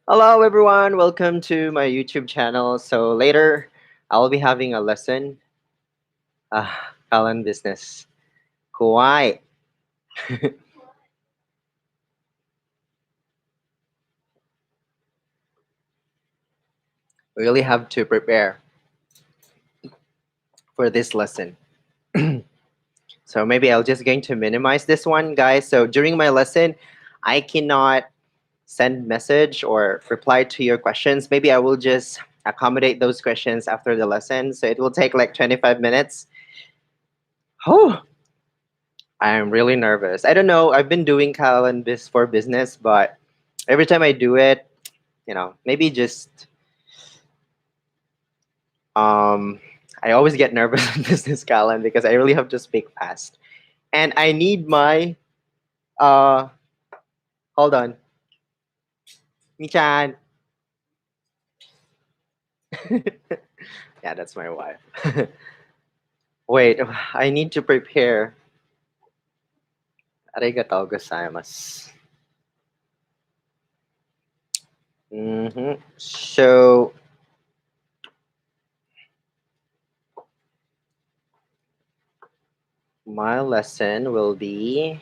Hello, everyone. Welcome to my YouTube channel. So later, I'll be having a lesson. Callan business. Kuwait. We really have to prepare for this lesson. So maybe I'll just going to minimize this one, guys. So during my lesson, I cannot send message or reply to your questions. Maybe I will just accommodate those questions after the lesson. So it will take like 25 minutes. Oh, I'm really nervous. I don't know. I've been doing Callan for business, but every time I do it, maybe just um, I always get nervous on business Callan because I really have to speak fast, and I need my uh. Hold on, Michan. Yeah, that's my wife. Wait, I need to prepare. Arigatou gozaimasu. So my lesson will be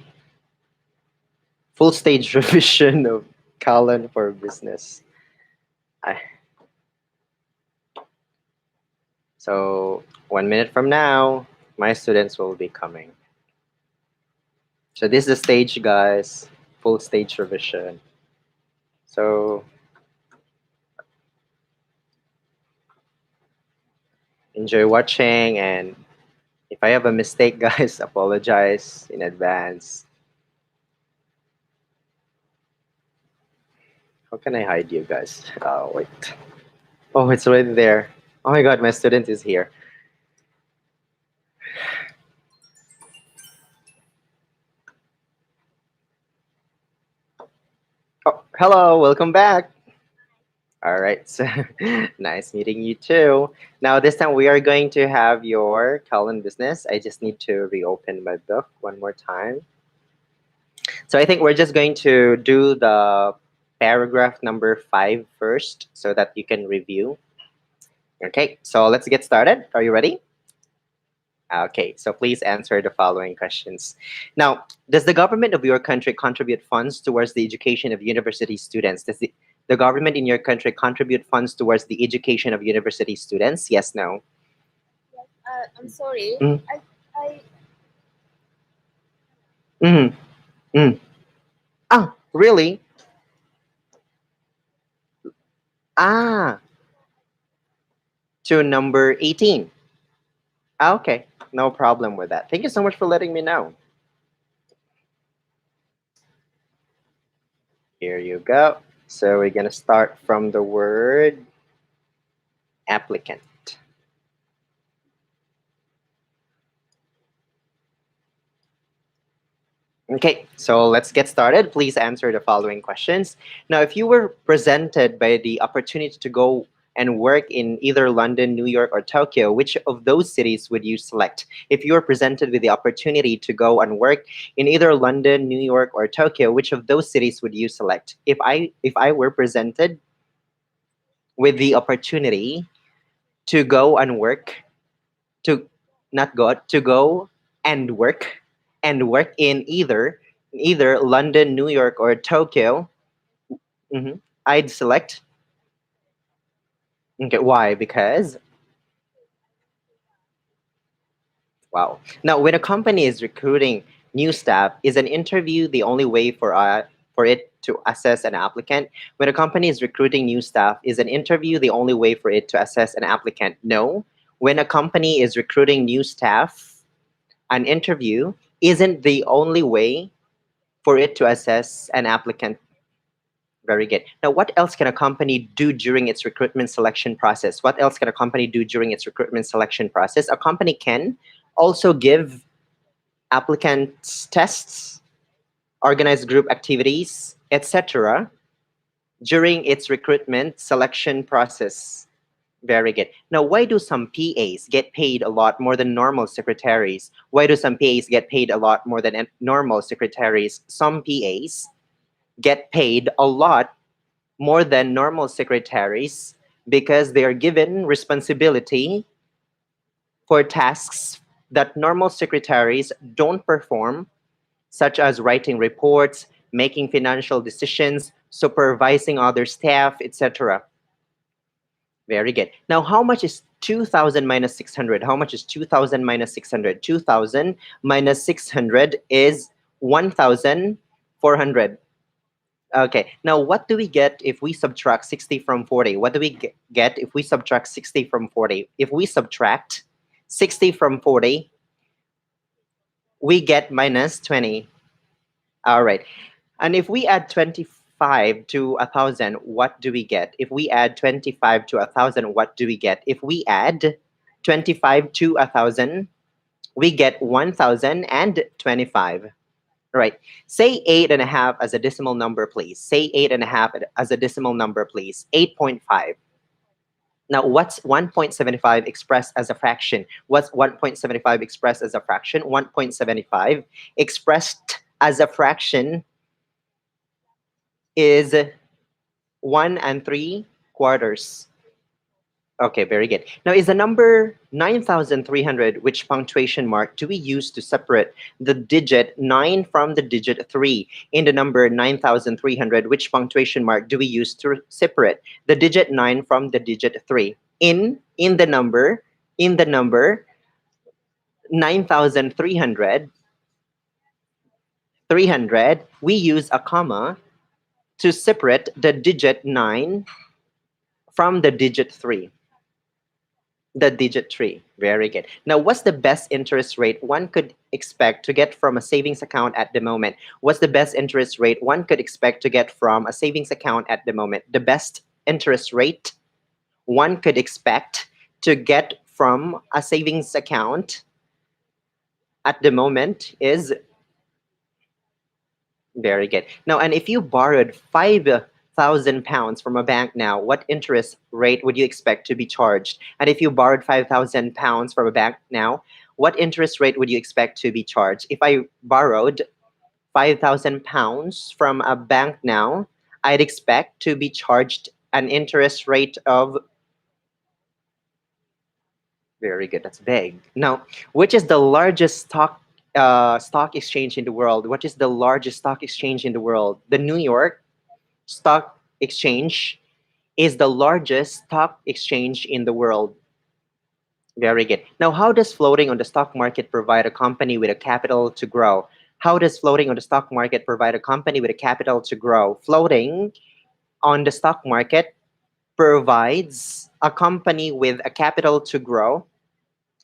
full stage revision of Callan for business. I, so 1 minute from now, my students will be coming. So this is the stage, guys. Full stage revision. So enjoy watching, and if I have a mistake, guys, apologize in advance. How can I hide you guys? Oh, wait. Oh, it's right there. Oh my god, my student is here. Oh, hello, welcome back. All right, so nice meeting you too. Now, this time we are going to have your Callan business. I just need to reopen my book one more time. So I think we're just going to do the paragraph number 5 first so that you can review. Okay, so let's get started. Are you ready? Okay, so please answer the following questions. Now, does the government of your country contribute funds towards the education of university students? Does the government in your country contribute funds towards the education of university students? Yes, no? I'm sorry. Mm. I Mm. Mm. Ah, really? Ah, to number 18. Ah, okay, no problem with that. Thank you so much for letting me know. Here you go. So we're going to start from the word applicant. Okay, so let's get started. Please answer the following questions. Now, if you were presented by the opportunity to go and work in either London, New York, or Tokyo, which of those cities would you select? If you were presented with the opportunity to go and work in either London, New York, or Tokyo, which of those cities would you select? If I were presented with the opportunity to go and work, to not go to go and work in either London, New York, or Tokyo, I'd select. Okay, why? Because wow. Now, when a company is recruiting new staff, is an interview the only way for it to assess an applicant? When a company is recruiting new staff, is an interview the only way for it to assess an applicant? No. When a company is recruiting new staff, an interview isn't the only way for it to assess an applicant. Very good. Now, what else can a company do during its recruitment selection process? What else can a company do during its recruitment selection process? A company can also give applicants tests, organize group activities, etc. during its recruitment selection process. Very good. Now, why do some PAs get paid a lot more than normal secretaries? Why do some PAs get paid a lot more than normal secretaries? Some PAs get paid a lot more than normal secretaries because they are given responsibility for tasks that normal secretaries don't perform, such as writing reports, making financial decisions, supervising other staff, etc. Very good. Now, how much is 2000 minus 600? How much is 2000 minus 600? 2000 minus 600 is 1400. Okay. Now, what do we get if we subtract 60 from 40? What do we get if we subtract 60 from 40? If we subtract 60 from 40, we get minus 20. All right. And if we add 25 to 1,000, what do we get? If we add 25 to 1,000, what do we get? If we add 25 to 1,000, we get 1,025. Right. Say 8.5 as a decimal number, please. Say 8.5 as a decimal number, please. 8.5. Now, what's 1.75 expressed as a fraction? What's 1.75 expressed as a fraction? 1.75 expressed as a fraction is 1 3/4. Okay, very good. Now, is the number 9,300, which punctuation mark do we use to separate the digit 9 from the digit 3? In the number 9,300, which punctuation mark do we use to separate the digit 9 from the digit 3? In the number 9,300, we use a comma to separate the digit 9 from the digit 3. The digit 3. Very good. Now, what's the best interest rate one could expect to get from a savings account at the moment? What's the best interest rate one could expect to get from a savings account at the moment? The best interest rate one could expect to get from a savings account at the moment is very good. Now, and if you borrowed 5,000 pounds from a bank now, what interest rate would you expect to be charged? And if you borrowed 5,000 pounds from a bank now, what interest rate would you expect to be charged? If I borrowed 5,000 pounds from a bank now, I'd expect to be charged an interest rate of, very good, that's big. Now, which is the largest stock exchange in the world? What is the largest stock exchange in the world? The New York Stock Exchange is the largest stock exchange in the world. Very good. Now, how does floating on the stock market provide a company with a capital to grow? How does floating on the stock market provide a company with a capital to grow? Floating on the stock market provides a company with a capital to grow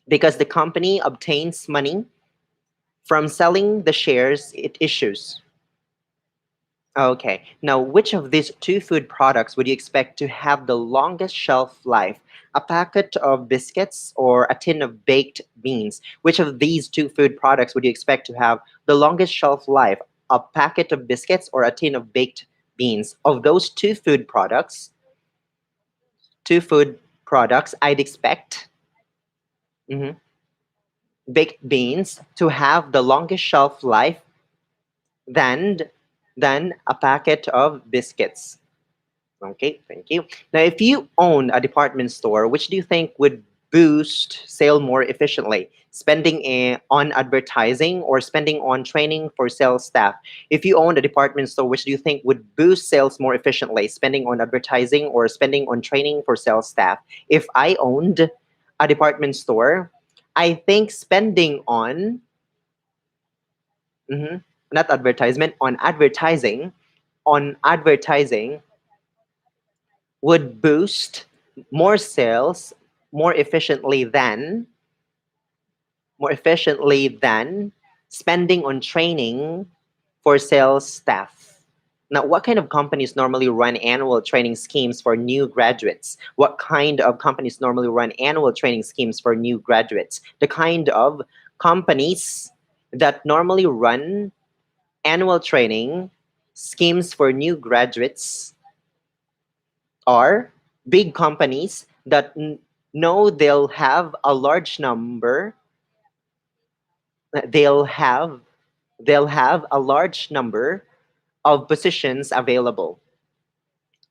because the company obtains money from selling the shares it issues. Okay. Now, which of these two food products would you expect to have the longest shelf life? A packet of biscuits or a tin of baked beans? Which of these two food products would you expect to have the longest shelf life? A packet of biscuits or a tin of baked beans? Of those two food products, I'd expect mhm, baked beans to have the longest shelf life than a packet of biscuits. Okay, thank you. Now, if you own a department store, which do you think would boost sale more efficiently? Spending on advertising or spending on training for sales staff? If you own a department store, which do you think would boost sales more efficiently? Spending on advertising or spending on training for sales staff? If I owned a department store, I think spending on mhm, not advertisement, on advertising would boost more sales more efficiently than more efficiently than spending on training for sales staff. Now, what kind of companies normally run annual training schemes for new graduates? What kind of companies normally run annual training schemes for new graduates? The kind of companies that normally run annual training schemes for new graduates are big companies that know they'll have a large number of positions available.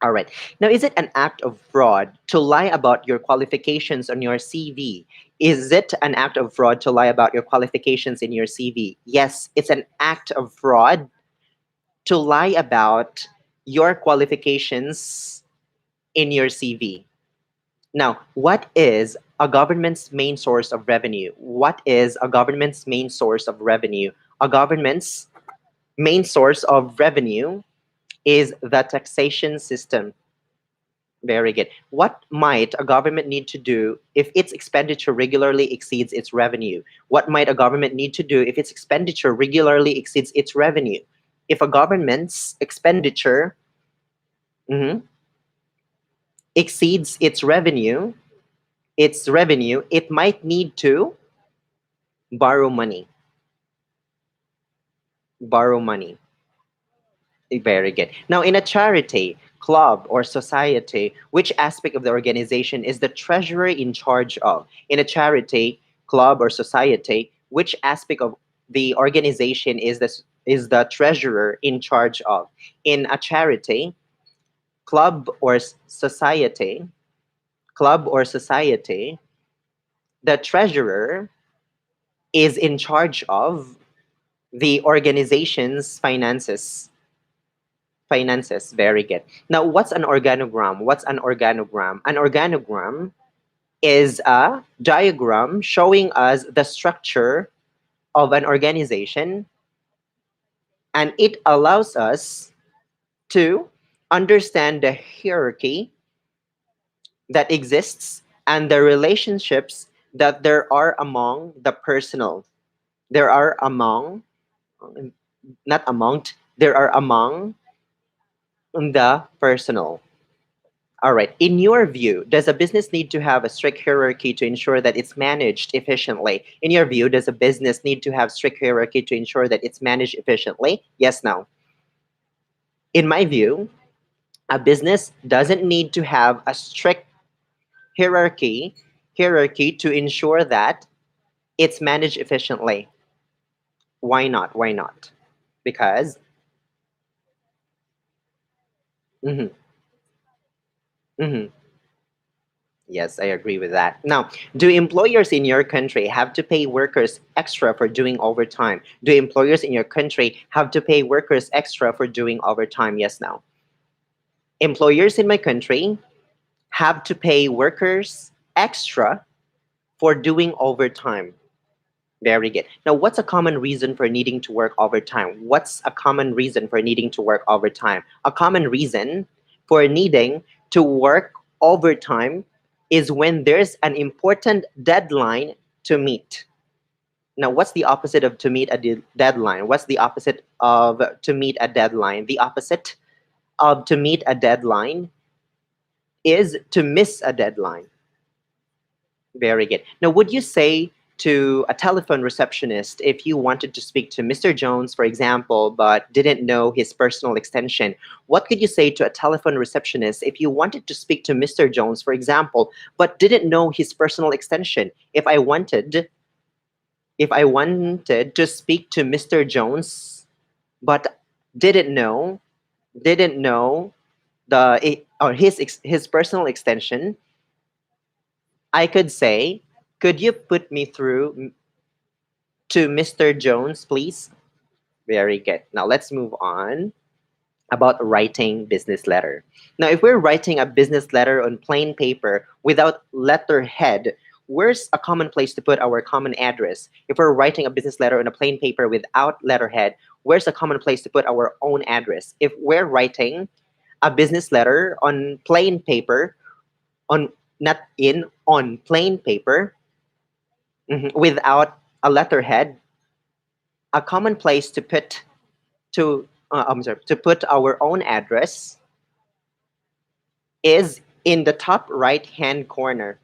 All right. Now, is it an act of fraud to lie about your qualifications on your CV? Is it an act of fraud to lie about your qualifications in your CV? Yes, it's an act of fraud to lie about your qualifications in your CV. Now, what is a government's main source of revenue? What is a government's main source of revenue? A government's main source of revenue is the taxation system. Very good. What might a government need to do if its expenditure regularly exceeds its revenue? What might a government need to do if its expenditure regularly exceeds its revenue? If a government's expenditure mhm, exceeds its revenue, it might need to borrow money. Borrow money. Very good. Now, in a charity, club, or society, which aspect of the organization is the treasurer in charge of? In a charity, club, or society, which aspect of the organization is the treasurer in charge of? In a charity, club, or society, the treasurer is in charge of the organization's finances. Very good. Now, what's an organogram? What's an organogram? An organogram is a diagram showing us the structure of an organization, and it allows us to understand the hierarchy that exists and the relationships that there are among the personal. There are among, not among, there are among the personal. All right. In your view, does a business need to have a strict hierarchy to ensure that it's managed efficiently? In your view, does a business need to have strict hierarchy to ensure that it's managed efficiently? Yes, no. In my view, a business doesn't need to have a strict hierarchy hierarchy to ensure that it's managed efficiently. Why not? Why not? Because mhm, mhm. Yes, I agree with that. Now, do employers in your country have to pay workers extra for doing overtime? Do employers in your country have to pay workers extra for doing overtime? Yes, no. Employers in my country have to pay workers extra for doing overtime. Very good. Now, what's a common reason for needing to work overtime? What's a common reason for needing to work overtime? A common reason for needing to work overtime is when there's an important deadline to meet. Now, what's the opposite of to meet a deadline? What's the opposite of to meet a deadline? The opposite of to meet a deadline is to miss a deadline. Very good. Now, would you say to a telephone receptionist if you wanted to speak to Mr. Jones, for example, but didn't know his personal extension? What could you say to a telephone receptionist if you wanted to speak to Mr. Jones, for example, but didn't know his personal extension? If I wanted to speak to Mr. Jones, but didn't know didn't know or his personal extension, I could say, could you put me through to Mr. Jones, please? Very good. Now let's move on about writing business letter. Now, if we're writing a business letter on plain paper without letterhead, where's a common place to put our common address? If we're writing a business letter on a plain paper without letterhead, where's a common place to put our own address? If we're writing a business letter on plain paper, on not in on plain paper, without a letterhead, a common place to put our own address is in the top right hand corner.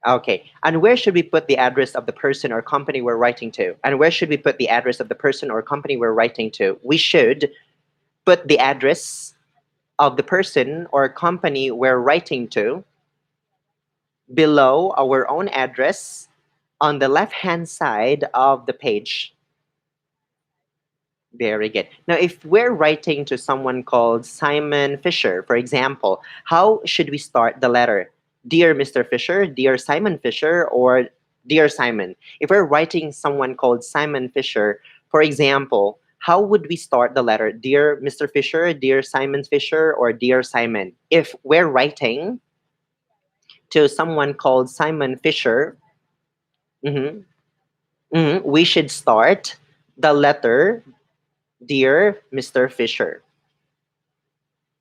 Okay, and where should we put the address of the person or company we're writing to? And where should we put the address of the person or company we're writing to? We should put the address of the person or company we're writing to below our own address on the left hand side of the page. Very good. Now, if we're writing to someone called Simon Fisher, for example, how should we start the letter? Dear Mr. Fisher, dear Simon Fisher, or dear Simon? If we're writing someone called Simon Fisher, for example, how would we start the letter? Dear Mr. Fisher, dear Simon Fisher, or dear Simon? If we're writing to someone called Simon Fisher, mhm, we should start the letter Dear Mr. Fisher.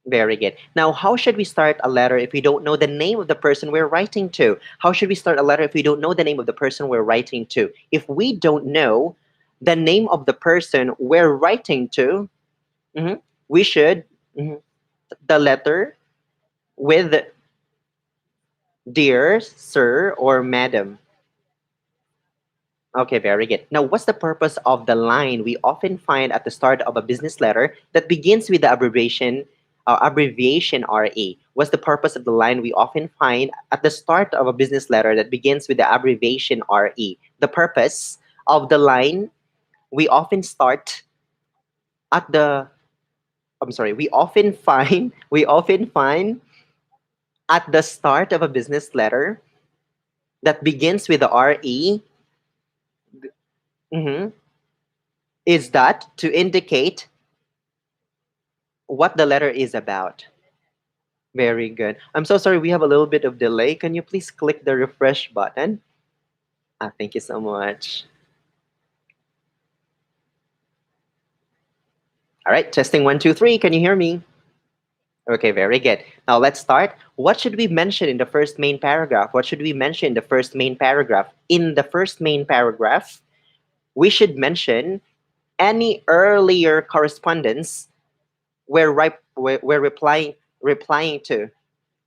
Very good. Now, how should we start a letter if we don't know the name of the person we're writing to? How should we start a letter if we don't know the name of the person we're writing to? If we don't know the name of the person we're writing to, mhm, we should mhm, the letter with dear sir or madam. Okay, very good. Now, what's the purpose of the line we often find at the start of a business letter that begins with the abbreviation RE? What's the purpose of the line we often find at the start of a business letter that begins with the abbreviation RE? The purpose of the line we often start at the I'm sorry, we often find at the start of a business letter that begins with the RE, mhm, is that to indicate what the letter is about. Very good. I'm so sorry, we have a little bit of delay. Can you please click the refresh button? Thank you so much. All right, testing one, two, three. Can you hear me? Okay, very good. Now let's start. What should we mention in the first main paragraph? What should we mention in the first main paragraph? In the first main paragraph, we should mention any earlier correspondence we're replying to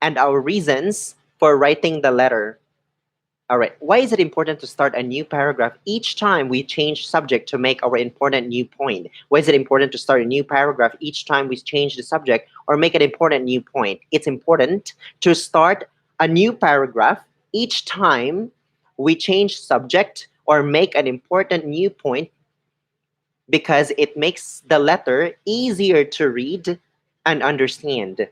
and our reasons for writing the letter. All right. Why is it important to start a new paragraph each time we change subject to make our important new point? Why is it important to start a new paragraph each time we change the subject or make an important new point? It's important to start a new paragraph each time we change subject or make an important new point because it makes the letter easier to read and understand.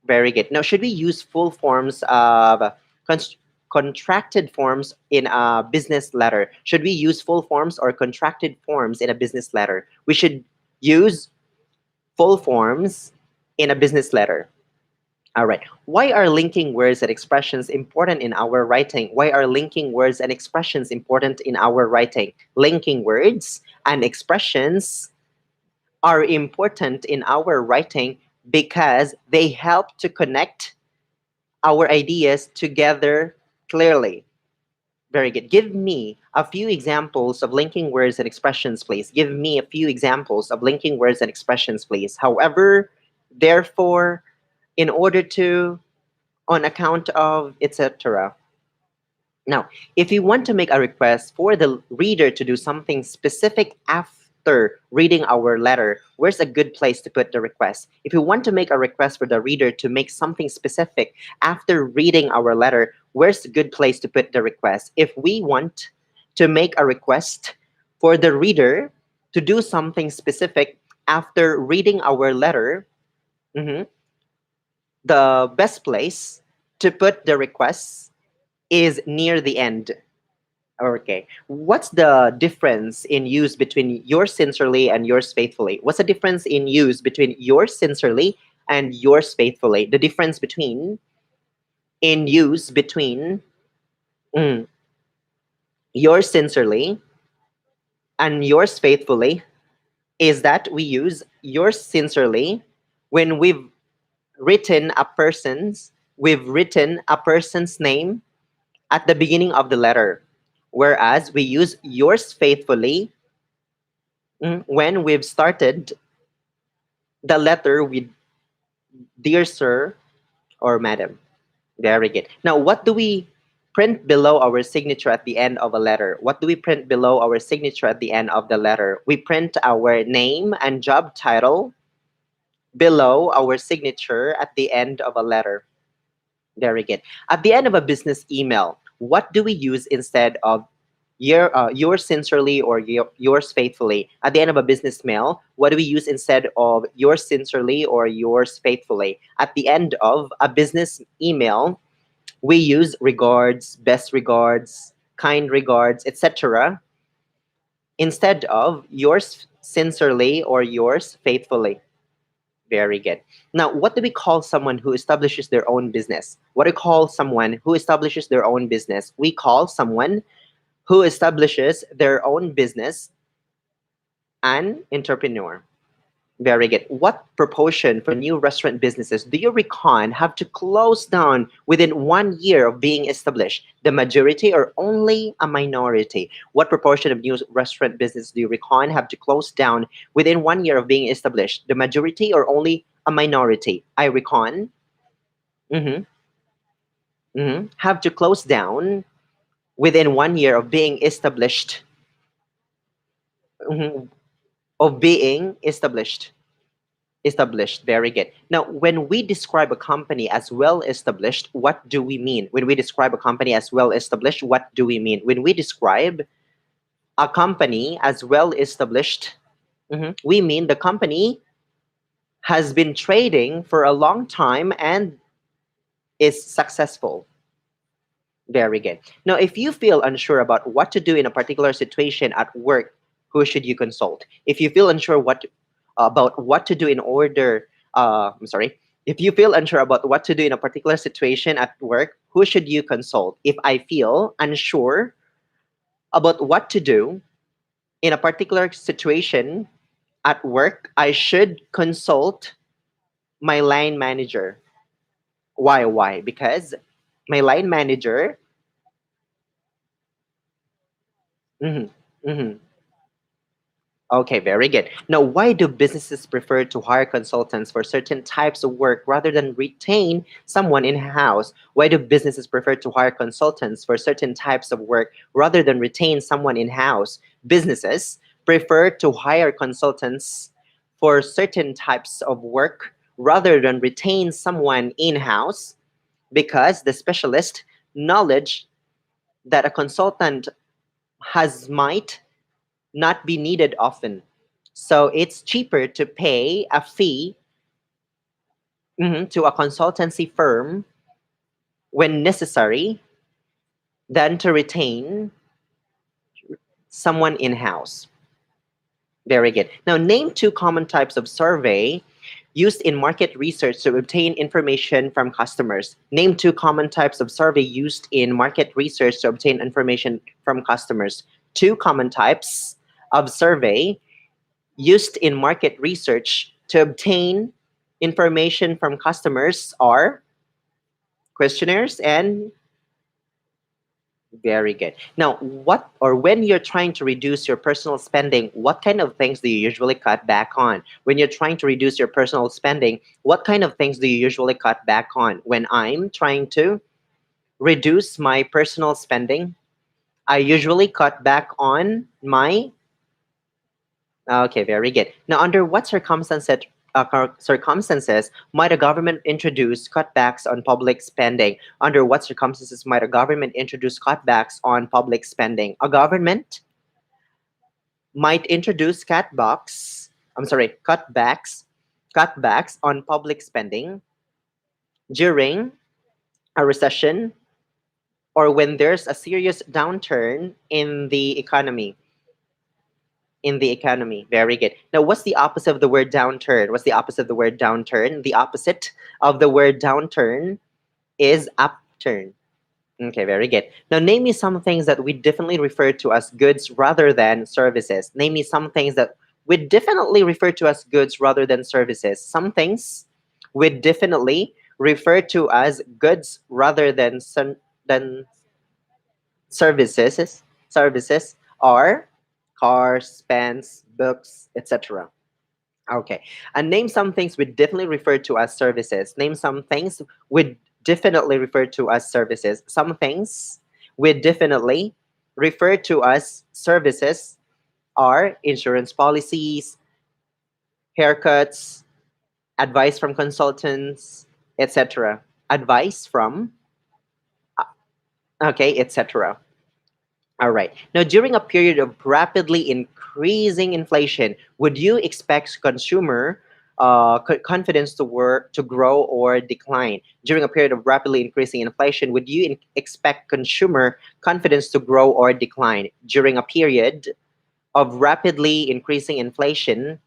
Very good. Now, should we use full forms of cons- contracted forms in a business letter? Should we use full forms or contracted forms in a business letter? We should use full forms in a business letter. All right. Why are linking words and expressions important in our writing? Why are linking words and expressions important in our writing? Linking words and expressions are important in our writing because they help to connect our ideas together clearly. Very good. Give me a few examples of linking words and expressions, please. Give me a few examples of linking words and expressions, please. However, therefore, in order to, on account of, etc. Now, if you want to make a request for the reader to do something specific after reading our letter, where's a good place to put the request? If you want to make a request for the reader to make something specific after reading our letter, where's a good place to put the request? If we want to make a request for the reader to do something specific after reading our letter, mhm, the best place to put the request is near the end. Okay. What's the difference in use between yours sincerely and yours faithfully? What's the difference in use between yours sincerely and yours faithfully? The difference between in use between mm, yours sincerely and yours faithfully is that we use yours sincerely when we've written a person's name at the beginning of the letter, whereas we use yours faithfully when we've started the letter with dear sir or madam. Very good. Now, what do we print below our signature at the end of a letter? What do we print below our signature at the end of the letter? We print our name and job title below our signature at the end of a letter. Very good. At the end of a business email, what do we use instead of yours sincerely or yours faithfully. At the end of a business mail, what do we use instead of yours sincerely or yours faithfully? At the end of a business email, we use regards, best regards, kind regards, etc. instead of yours sincerely or yours faithfully. Very good. Now, what do we call someone who establishes their own business? What do we call someone who establishes their own business? We call someone who establishes their own business an entrepreneur. Very good. What proportion for new restaurant businesses do you reckon have to close down within 1 year of being established? The majority or only a minority? What proportion of new restaurant business do you reckon have to close down within 1 year of being established? The majority or only a minority? I reckon mhm, have to close down within 1 year of being established. Mhm, of being established. Established, very good. Now, when we describe a company as well established, what do we mean? When we describe a company as well established, what do we mean? When we describe a company as well established, we mean the company has been trading for a long time and is successful. Very good. Now, if you feel unsure about what to do in a particular situation at work, who should you consult? If you feel unsure about what to do in order, I'm sorry, if you feel unsure about what to do in a particular situation at work, who should you consult? If I feel unsure about what to do in a particular situation at work, I should consult my line manager. Why? Why? Because my line manager. Mhm, mhm. Okay, very good. Now, why do businesses prefer to hire consultants for certain types of work rather than retain someone in house? Why do businesses prefer to hire consultants for certain types of work rather than retain someone in house? Businesses prefer to hire consultants for certain types of work rather than retain someone in house because the specialist knowledge that a consultant has might not be needed often. So it's cheaper to pay a fee to a consultancy firm when necessary than to retain someone in house. Very good. Now, name two common types of survey used in market research to obtain information from customers. Name two common types of survey used in market research to obtain information from customers. Two common types of survey used in market research to obtain information from customers are questionnaires and very good. Now, what or when you're trying to reduce your personal spending, what kind of things do you usually cut back on? When you're trying to reduce your personal spending, what kind of things do you usually cut back on? When I'm trying to reduce my personal spending, I usually cut back on my. Okay, very good. Now, under what circumstances might a government introduce cutbacks on public spending? Under what circumstances might a government introduce cutbacks on public spending? A government might introduce cutbacks on public spending during a recession or when there's a serious downturn in the economy. Very good. Now, what's the opposite of the word downturn? What's the opposite of the word downturn? The opposite of the word downturn is upturn. Okay, very good. Now, name me some things that we definitely refer to as goods rather than services. Name me some things that we definitely refer to as goods rather than services. Some things we definitely refer to as goods rather than services. Services are cars, pens, books, etc. Okay. And name some things we definitely refer to as services. Name some things we definitely refer to as services. Some things we definitely refer to as services are insurance policies, haircuts, advice from consultants, etc. Advice from, okay, etc. All right. Now, during a period of rapidly increasing inflation, would you expect consumer confidence to grow or decline? During a period of rapidly increasing inflation, would you expect consumer confidence to grow or decline? During a period of rapidly increasing inflation,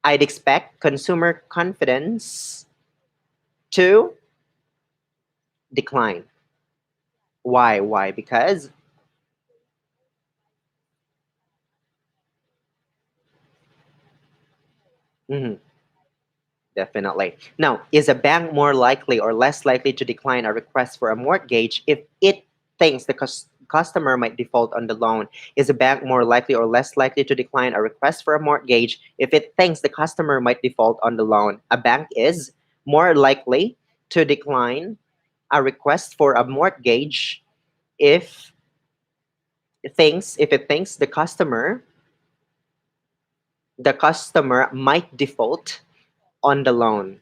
I'd expect consumer confidence to decline. Why? Why? Because mhm, definitely. Now, is a bank more likely or less likely to decline a request for a mortgage if it thinks the customer might default on the loan? Is a bank more likely or less likely to decline a request for a mortgage if it thinks the customer might default on the loan? A bank is more likely to decline a request for a mortgage if if it thinks the customer might default on the loan.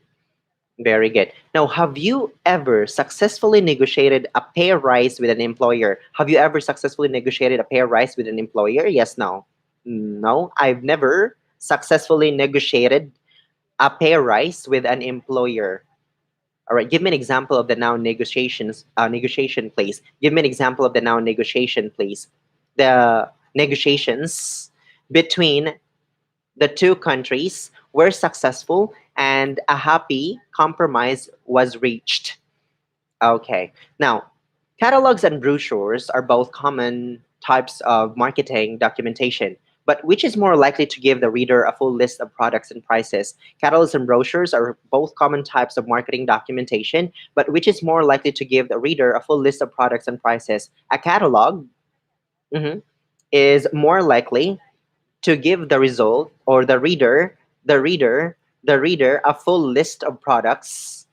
Very good. Now, have you ever successfully negotiated a pay rise with an employer? Have you ever successfully negotiated a pay rise with an employer? Yes, no. No, I've never successfully negotiated a pay rise with an employer. All right, give me an example of the noun negotiation, please. Give me an example of the noun negotiation, please. The negotiations between the two countries were successful and a happy compromise was reached. Okay. Now, catalogs and brochures are both common types of marketing documentation, but which is more likely to give the reader a full list of products and prices? Catalogs and brochures are both common types of marketing documentation, but which is more likely to give the reader a full list of products and prices? A catalog mhm, is more likely to give the result or the reader a full list of products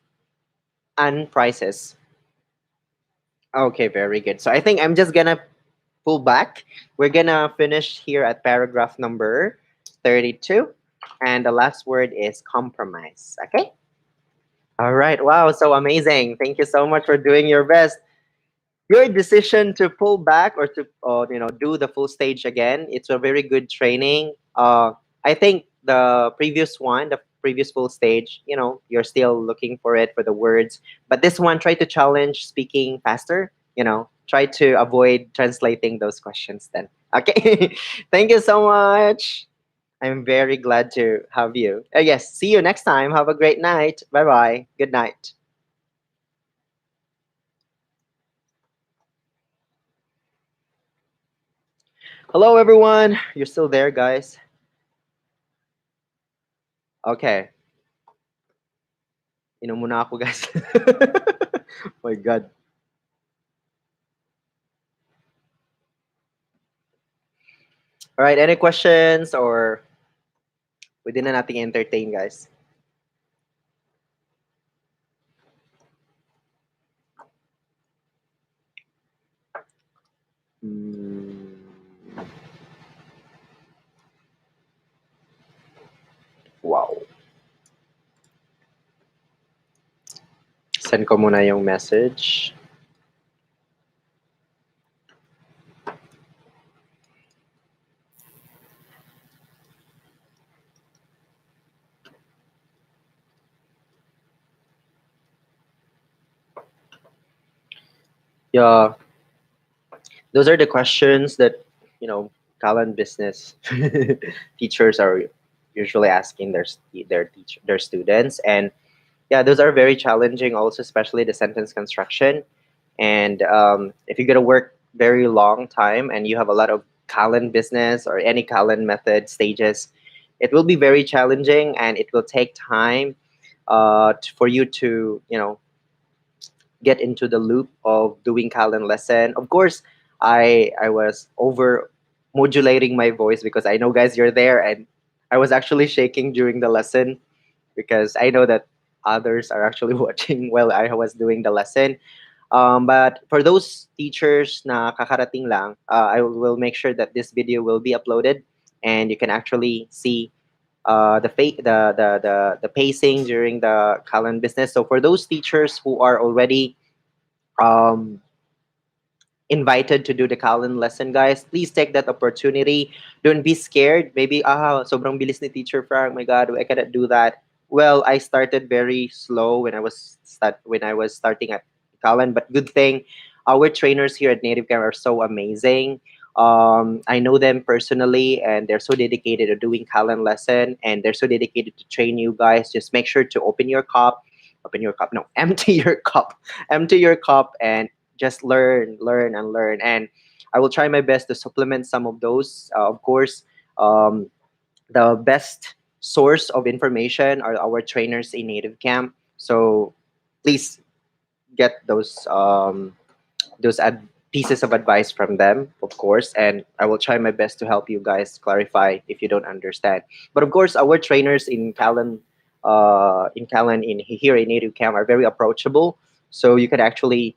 and prices. Okay, very good. So I think I'm just gonna pull back. We're gonna finish here at paragraph number 32, and the last word is compromise. Okay. All right. Wow. So amazing. Thank you so much for doing your best. Your decision to pull back or to do the full stage again, it's a very good training. I think the previous full stage, you're still looking for it for the words, but this one, try to challenge speaking faster. Try to avoid translating those questions then. Okay. Thank you so much. I'm very glad to have you. Yes, see you next time. Have a great night. Bye bye. Good night. Hello everyone, you're still there, guys? Okay. Inom muna ako, guys. Oh my God. All right, any questions or pwede na nating entertain, guys? Hmm. Wow. Send ko muna yung message. Yeah, those are the questions that, Callan business teachers are usually asking their students. And yeah, those are very challenging also, especially the sentence construction. And if you're gonna work very long time and you have a lot of Callan business or any Callan method stages, it will be very challenging and it will take time for you to get into the loop of doing Callan lesson. Of course, I was over modulating my voice because I know, guys, you're there, and I was actually shaking during the lesson because I know that others are actually watching while I was doing the lesson. But for those teachers na kakarating lang, I will make sure that this video will be uploaded and you can actually see the pacing during the Callan business. So for those teachers who are already um, invited to do the Callan lesson, guys, please take that opportunity. Don't be scared. Maybe, sobrang bilis ni Teacher Frank. My God, I cannot do that. Well, I started very slow when I was starting at Callan, but good thing, our trainers here at Native Camp are so amazing. I know them personally, and they're so dedicated to doing Callan lesson, and they're so dedicated to train you guys. Just make sure to open your cup. No, empty your cup, empty your cup, and just learn, learn, and learn. And I will try my best to supplement some of those. Of course, um, the best source of information are our trainers in Native Camp. So please get those pieces of advice from them, of course, and I will try my best to help you guys clarify if you don't understand. But of course, our trainers in Callan, in here in Native Camp are very approachable, so you can actually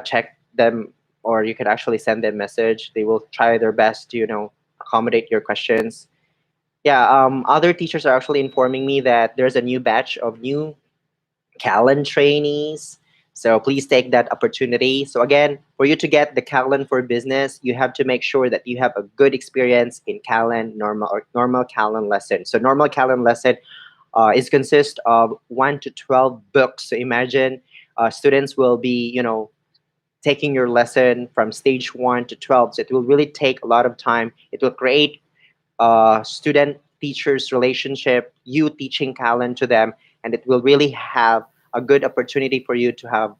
check them, or you can actually send them message. They will try their best to accommodate your questions. Yeah, other teachers are actually informing me that there's a new batch of new Callan trainees. So please take that opportunity. So again, for you to get the Callan for business, you have to make sure that you have a good experience in Callan normal Callan lesson. So normal Callan lesson is consist of 1 to 12 books. So imagine students will be taking your lesson from stage 1 to 12. So it will really take a lot of time. It will create student teachers relationship, you teaching Callan to them, and it will really have a good opportunity for you to have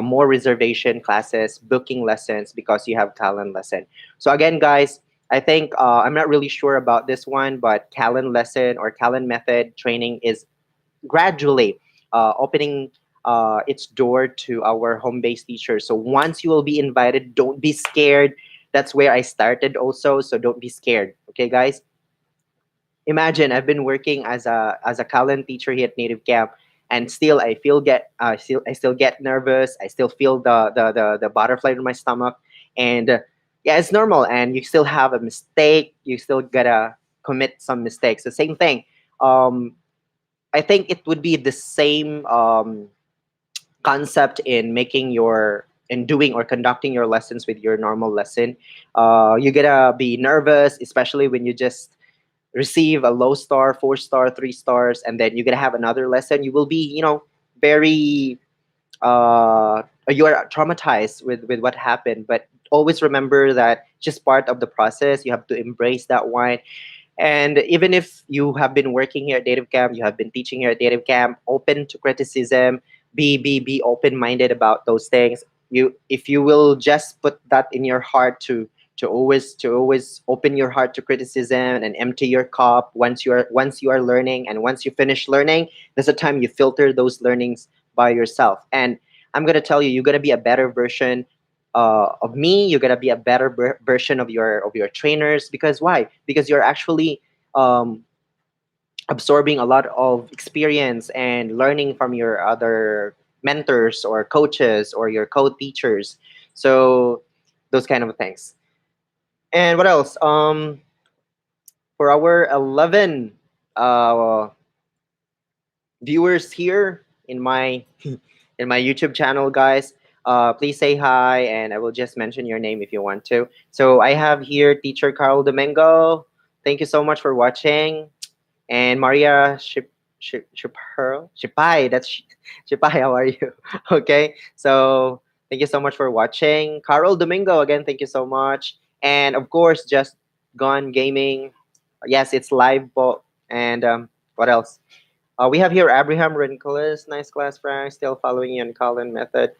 more reservation classes, booking lessons because you have Callan lesson. So again, guys, I think I'm not really sure about this one, but Callan lesson or Callan method training is gradually opening its door to our home-based teachers. So once you will be invited, don't be scared. That's where I started also, so don't be scared. Okay, guys? Imagine I've been working as a Callan teacher here at Native Camp, and still I still get nervous. I still feel the butterfly in my stomach, and yeah, it's normal. And you still have a mistake. You still gotta commit some mistakes. The same thing. Um, I think it would be the same concept in making your in doing or conducting your lessons with your normal lesson. You gotta be nervous, especially when you just receive a low star, 4 star, 3 stars, and then you're gonna have another lesson. You will be, very you are traumatized with what happened. But always remember that just part of the process. You have to embrace that one. And even if you have been working here at Native Camp, you have been teaching here at Native Camp, open to criticism, be open minded about those things. If you will just put that in your heart to always open your heart to criticism and empty your cup once you are learning, and once you finish learning, there's a time you filter those learnings by yourself. And I'm gonna tell you, you're gonna be a better version of me. You're gonna be a better version of your trainers. Because why? Because you're actually um, absorbing a lot of experience and learning from your other mentors or coaches or your co-teachers. So those kind of things. And what else? For our 11 uh, viewers here in my YouTube channel, guys. Please say hi, and I will just mention your name if you want to. So I have here Teacher Carl Domingo. Thank you so much for watching. And Maria Shipai. Shipai. How are you? Okay. So thank you so much for watching. Carl Domingo again. Thank you so much. And of course, just gone gaming. Yes, it's live. And what else? We have here Abraham Rincolas. Nice class, Frank. Still following you on Colin method.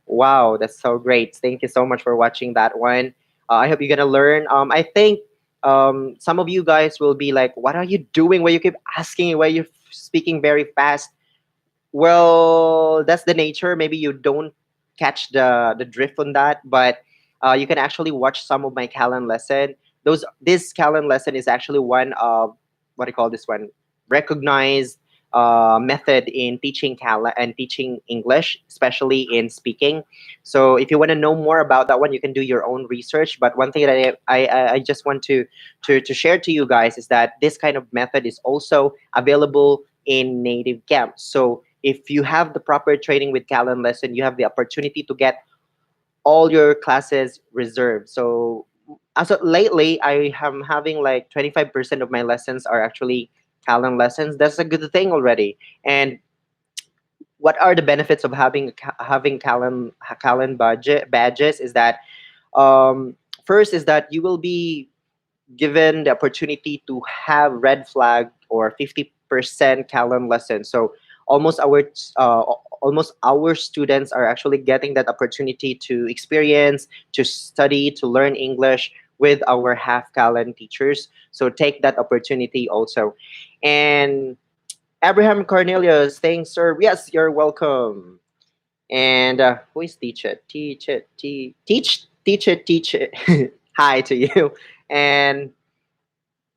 Wow, that's so great. Thank you so much for watching that one. I hope you're gonna learn. I think some of you guys will be like, "What are you doing? Why you keep asking? Why you speaking very fast?" Well, that's the nature. Maybe you don't catch the drift on that, but you can actually watch some of my Callan lesson. This Callan lesson is actually one of what do you call this one? Recognized method in teaching Callan and teaching English, especially in speaking. So if you want to know more about that one, you can do your own research. But one thing that I just want to share to you guys is that this kind of method is also available in native camps. So if you have the proper training with Callan lesson, you have the opportunity to get all your classes reserved. So as of lately, I am having like 25% of my lessons are actually Callan lessons. That's a good thing already. And what are the benefits of having Callan badges is that first is that you will be given the opportunity to have red flag or 50% Callan lessons. So almost our uh, almost our students are actually getting that opportunity to experience, to study, to learn English with our half Callan teachers. So take that opportunity also. And Abraham Cornelius, thanks, sir. Yes, you're welcome. And who is teach it? Teach it. Teach it. Teach it. Hi to you. And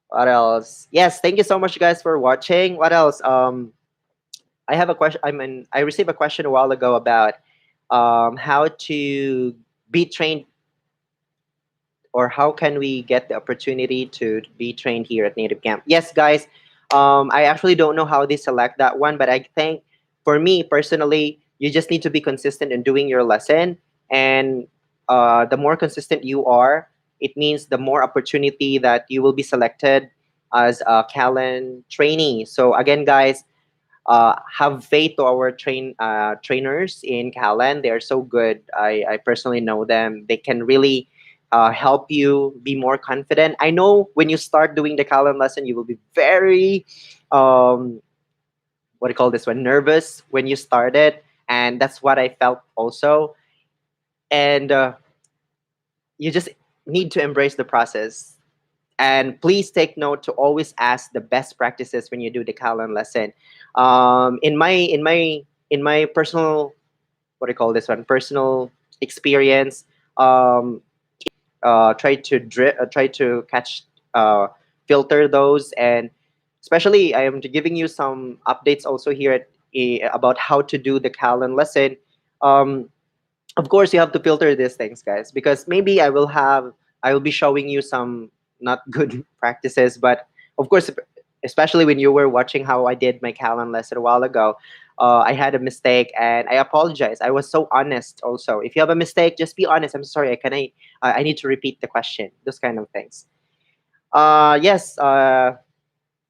what else? Yes, thank you so much, guys, for watching. What else? I have a question. I received a question a while ago about how to be trained or how can we get the opportunity to be trained here at Native Camp? Yes, guys. I actually don't know how they select that one, but I think for me personally, you just need to be consistent in doing your lesson, and the more consistent you are, it means the more opportunity that you will be selected as a Callan trainee. So again, guys, have faith to our trainers in Callan. They are so good. I personally know them. They can really help you be more confident. I know when you start doing the Callan lesson, you will be very, um, what do you call this one, nervous when you started. And that's what I felt also. And you just need to embrace the process. And please take note to always ask the best practices when you do the Callan lesson. In my personal, what do you call this one, personal experience, try to catch, uh, filter those, and especially I am giving you some updates also here about how to do the Callan lesson. Um, of course you have to filter these things, guys, because maybe I will be showing you some not good practices, but of course, especially when you were watching how I did my Callan lesson a while ago, I had a mistake and I apologize. I was so honest also. If you have a mistake, just be honest. I'm sorry, I need to repeat the question, those kind of things. Yes,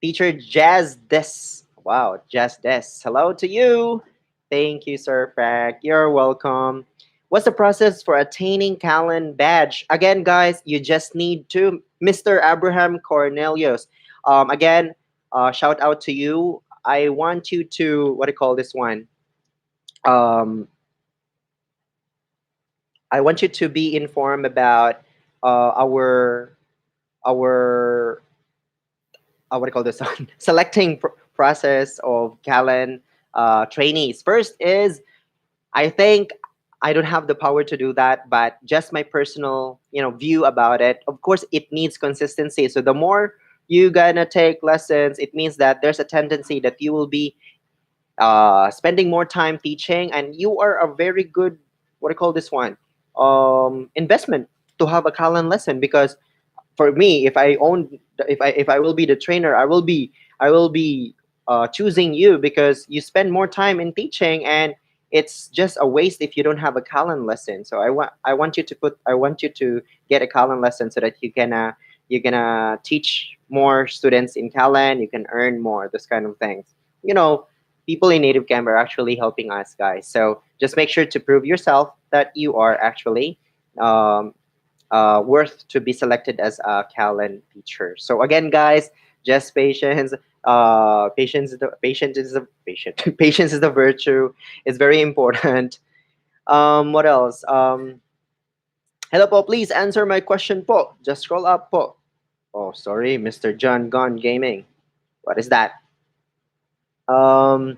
Teacher Jazz Des. Wow, Jazz Des. Hello to you. Thank you, Sir Frank. You're welcome. What's the process for attaining Callan badge? Again, guys, you just need to Mr. Abraham Cornelius. Again, shout out to you. I want you to what do you call this one? Um, I want you to be informed about our what do you call this one? Selecting process of Callan trainees. First is I think I don't have the power to do that, but just my personal, view about it. Of course, it needs consistency. So the more you gonna take lessons, it means that there's a tendency that you will be spending more time teaching, and you are a very good, what do you call this one, investment to have a Callan lesson, because for me, if I will be the trainer, I will be choosing you because you spend more time in teaching, and it's just a waste if you don't have a Callan lesson. So I want you to get a Callan lesson so that you can teach more students in Callan. You can earn more, those kind of things. You know, people in Native Camp are actually helping us, guys. So just make sure to prove yourself that you are actually um, worth to be selected as a Callan teacher. So again, guys, just patience. Patience is the virtue. It's very important. What else? Hello po, please answer my question po. Just scroll up po. Oh, sorry, Mr. John Gone Gaming. What is that?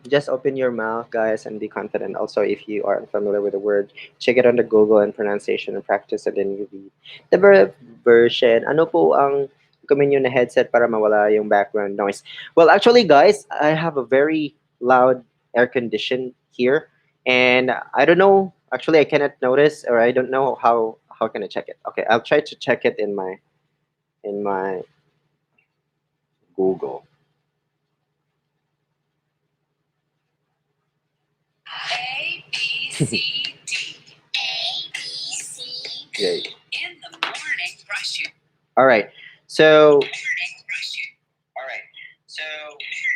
Just open your mouth, guys, and be confident. Also, if you are unfamiliar with the word, check it on the Google and pronunciation and practice, and then you read the version. Ano po ang gawin nyo na headset para mawala yung background noise? Well, actually, guys, I have a very loud air condition here, and I don't know. Actually, I cannot notice, or I don't know how can I check it. Okay, I'll try to check it in my Google. All right. So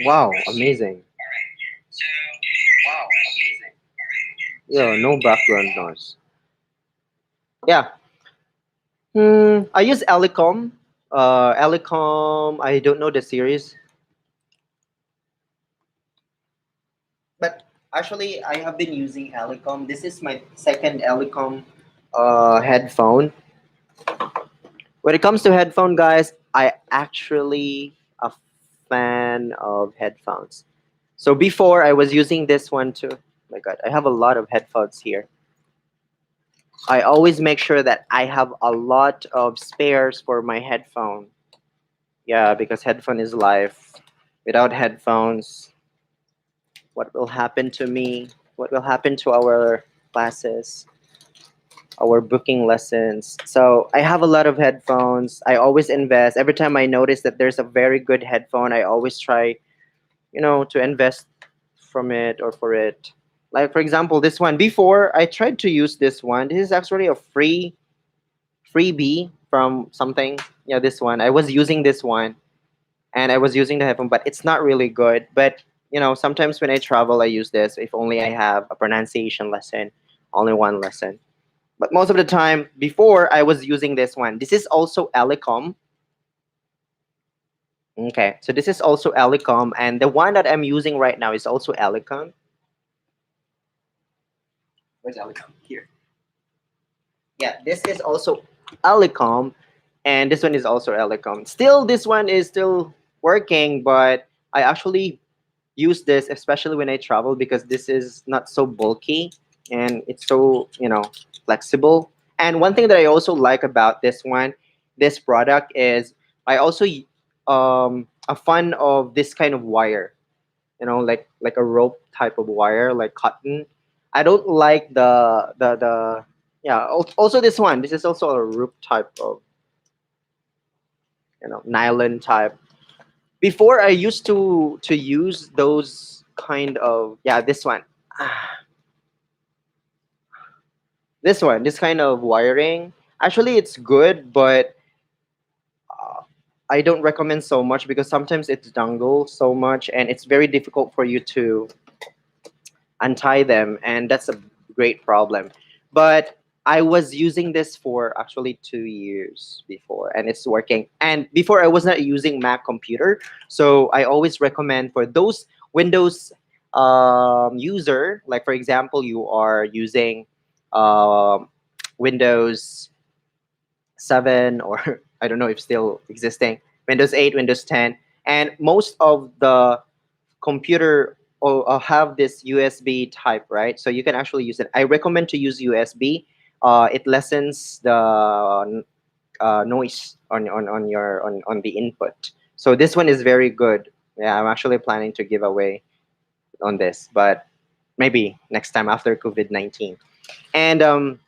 wow, amazing. Yeah, no background noise. Yeah. I use Elecom. Elecom. I don't know the series, but actually, I have been using Elecom. This is my second Elecom headphone. When it comes to headphone, guys, I actually a fan of headphones. So before I was using this one too. Oh my God, I have a lot of headphones here. I always make sure that I have a lot of spares for my headphone. Yeah, because headphone is life. Without headphones, what will happen to me? What will happen to our classes, our booking lessons? So I have a lot of headphones. I always invest. Every time I notice that there's a very good headphone, I always try, to invest from it or for it. Like for example, this one. Before I tried to use this one. This is actually a freebie from something. Yeah, this one. I was using this one and I was using the headphone, but it's not really good. But sometimes when I travel, I use this. If only I have a pronunciation lesson, only one lesson. But most of the time, before I was using this one. This is also Elecom. Okay, so this is also Elecom, and the one that I'm using right now is also Elecom. Where's Elecom? Here. Yeah, this is also Elecom, and this one is also Elecom. Still, this one is still working, but I actually use this especially when I travel because this is not so bulky and it's so flexible. And one thing that I also like about this product is I also a fan of this kind of wire, like a rope type of wire, like cotton. I don't like the yeah. Also, this is also a rope type of nylon type. Before I used to use those kind of this one. This kind of wiring. Actually, it's good, but uh, I don't recommend so much because sometimes it's dangle so much and it's very difficult for you to untie them, and that's a great problem. But I was using this for actually 2 years before, and it's working. And before I was not using Mac computer, so I always recommend for those Windows user, like for example, you are using um, Windows 7 or I don't know if still existing, Windows 8, Windows 10, and most of the computer have this USB type, right? So you can actually use it. I recommend to use USB. It lessens the noise on the input. So this one is very good. Yeah, I'm actually planning to give away on this, but maybe next time after COVID-19. And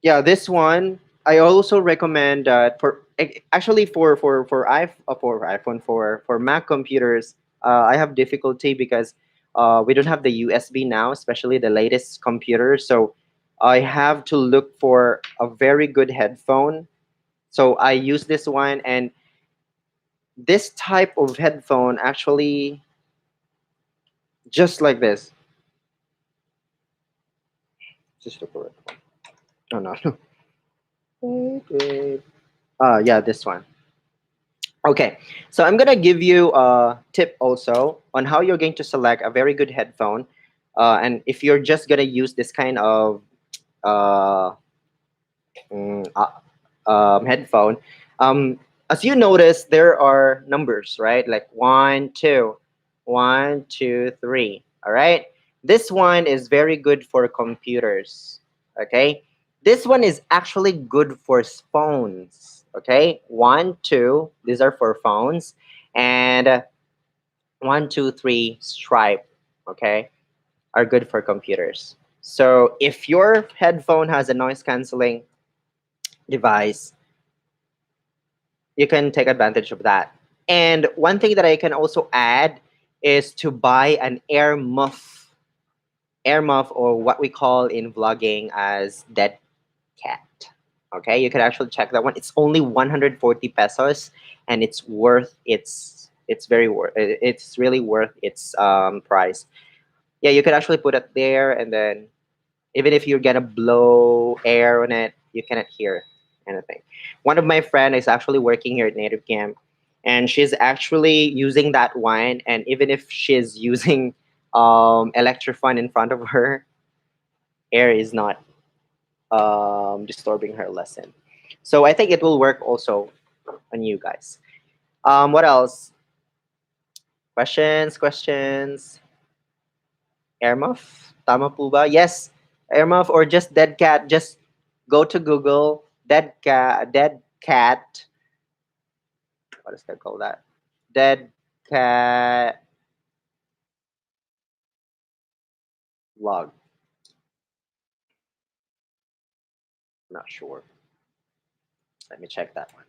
yeah, this one I also recommend for actually for iPhone for Mac computers. I have difficulty because we don't have the USB now, especially the latest computer. So I have to look for a very good headphone. So I use this one, and this type of headphone actually just like this. Just look for it. Oh no. Okay. Yeah, this one. Okay, so I'm gonna give you a tip also on how you're going to select a very good headphone, and if you're just gonna use this kind of uh, mm, headphone, um, as you notice, there are numbers, right? Like one, two, 1, 2, 3. All right, this one is very good for computers. Okay, this one is actually good for phones. Okay, 1, 2. These are for phones, and 1, 2, 3 stripe. Okay, are good for computers. So if your headphone has a noise canceling device, you can take advantage of that. And one thing that I can also add is to buy an air muff, or what we call in vlogging as dead cat. Okay, you can actually check that one. It's only 140 pesos, and it's very worth. It's really worth its price. Yeah, you could actually put it there, and then even if you're gonna blow air on it, you cannot hear anything. One of my friend is actually working here at Native Camp, and she's actually using that wine. And even if she's using electrofan in front of her, air is not disturbing her lesson. So I think it will work also on you guys. What else? Questions? Airmuff? Tama po ba? Yes, Airmuff or just dead cat. Just go to Google. Dead cat. What is that called? That dead cat log. Not sure. Let me check that one.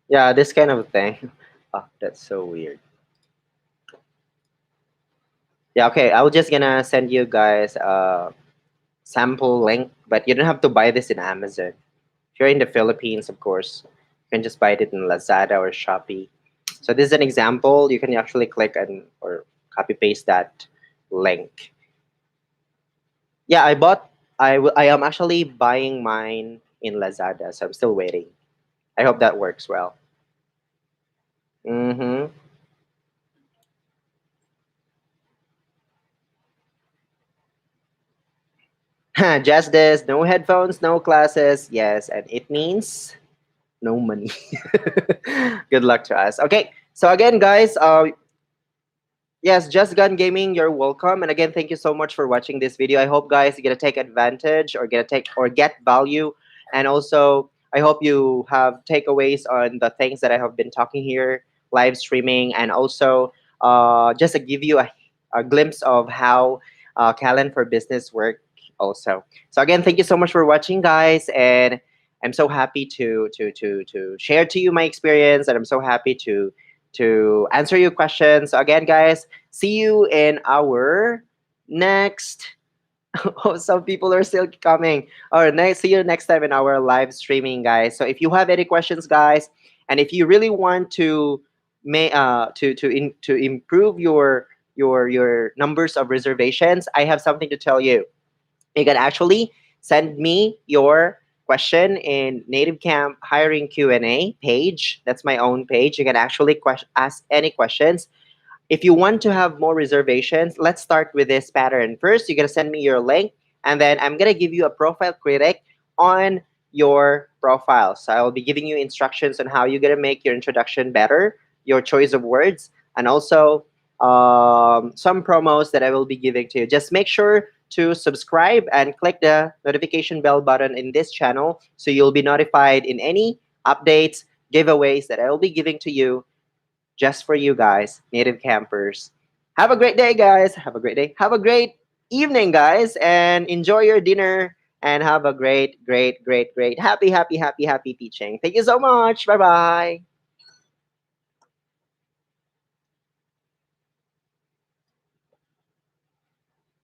Yeah, this kind of thing. Oh, that's so weird. Yeah, okay. I was just gonna send you guys a sample link, but you don't have to buy this in Amazon. If you're in the Philippines, of course, you can just buy it in Lazada or Shopee. So this is an example. You can actually click and or copy paste that link. Yeah, I bought. I am actually buying mine in Lazada, so I'm still waiting. I hope that works well. Mm-hmm. Just this. No headphones, no classes. Yes, and it means no money. Good luck to us. Okay, so again, guys, yes, Just Gun Gaming, you're welcome. And again, thank you so much for watching this video. I hope guys you're gonna take advantage or get value. And also I hope you have takeaways on the things that I have been talking here, live streaming, and also just to give you a glimpse of how Callan for Business work also. So again, thank you so much for watching, guys, and I'm so happy to share to you my experience, and I'm so happy to answer your questions. So again, guys, see you in our next. Oh, some people are still coming. All right, next. See you next time in our live streaming, guys. So if you have any questions, guys, and if you really want to to improve your numbers of reservations, I have something to tell you. You can actually send me your question in Native Camp hiring Q&A page. That's my own page. You can actually ask any questions. If you want to have more reservations, let's start with this pattern. First, you're going to send me your link, and then I'm going to give you a profile critic on your profile. So I'll be giving you instructions on how you're going to make your introduction better, your choice of words, and also some promos that I will be giving to you. Just make sure to subscribe and click the notification bell button in this channel so you'll be notified in any updates, giveaways that I will be giving to you just for you guys, native campers. Have a great day, guys. Have a great day. Have a great evening, guys, and enjoy your dinner and have a great, great, great, great, happy teaching. Thank you so much. Bye bye.